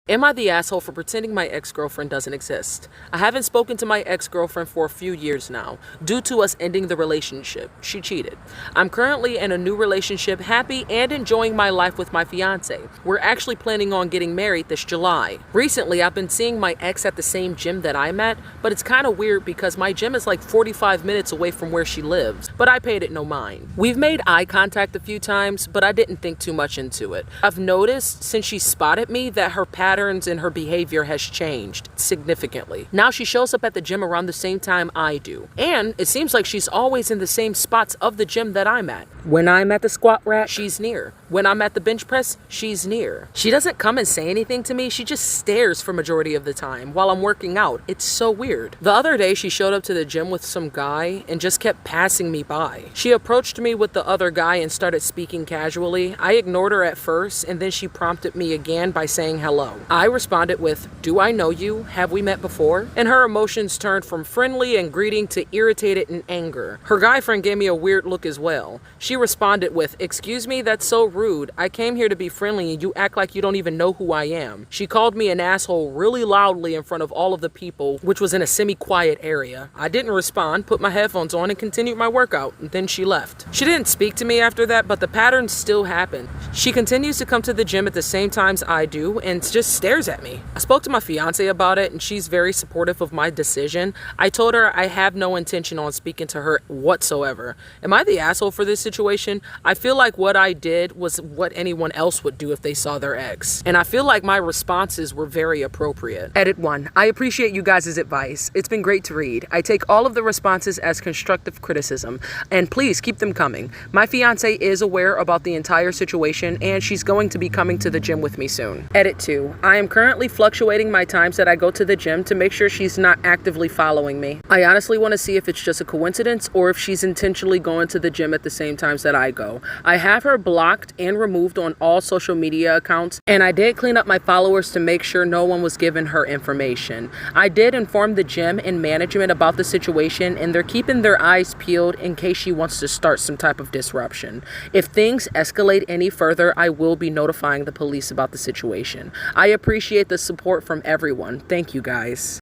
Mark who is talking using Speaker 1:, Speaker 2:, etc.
Speaker 1: Am I the asshole for pretending my ex-girlfriend doesn't exist? I haven't spoken to my ex-girlfriend for a few years now, due to us ending the relationship. She cheated. I'm currently in a new relationship, happy and enjoying my life with my fiance. We're actually planning on getting married this July. Recently, I've been seeing my ex at the same gym that I'm at, but it's kind of weird because my gym is like 45 minutes away from where she lives, but I paid it no mind. We've made eye contact a few times, but I didn't think too much into it. I've noticed since she spotted me that her patterns in her behavior has changed significantly. Now she shows up at the gym around the same time I do. And it seems like she's always in the same spots of the gym that I'm at. When I'm at the squat rack, she's near. When I'm at the bench press, she's near. She doesn't come and say anything to me. She just stares for majority of the time while I'm working out. It's so weird. The other day, she showed up to the gym with some guy and just kept passing me by. She approached me with the other guy and started speaking casually. I ignored her at first, and then she prompted me again by saying hello. I responded with, "Do I know you? Have we met before?" And her emotions turned from friendly and greeting to irritated and anger. Her guy friend gave me a weird look as well. She responded with, "Excuse me, that's so rude. I came here to be friendly and you act like you don't even know who I am." She called me an asshole really loudly in front of all of the people, which was in a semi-quiet area. I didn't respond, put my headphones on and continued my workout, and then she left. She didn't speak to me after that, but the pattern still happened. She continues to come to the gym at the same times I do and just stares at me. I spoke to my fiance about it and she's very supportive of my decision. I told her I have no intention on speaking to her whatsoever. Am I the asshole for this situation? I feel like what I did was what anyone else would do if they saw their ex. And I feel like my responses were very appropriate. Edit 1. I appreciate you guys' advice. It's been great to read. I take all of the responses as constructive criticism, and please keep them coming. My fiance is aware about the entire situation and she's going to be coming to the gym with me soon. Edit 2. I am currently fluctuating my times that I go to the gym to make sure she's not actively following me. I honestly want to see if it's just a coincidence or if she's intentionally going to the gym at the same times that I go. I have her blocked and removed on all social media accounts, and I did clean up my followers to make sure no one was given her information. I did inform the gym and management about the situation, and they're keeping their eyes peeled in case she wants to start some type of disruption. If things escalate any further, I will be notifying the police about the situation. I appreciate the support from everyone. Thank you guys.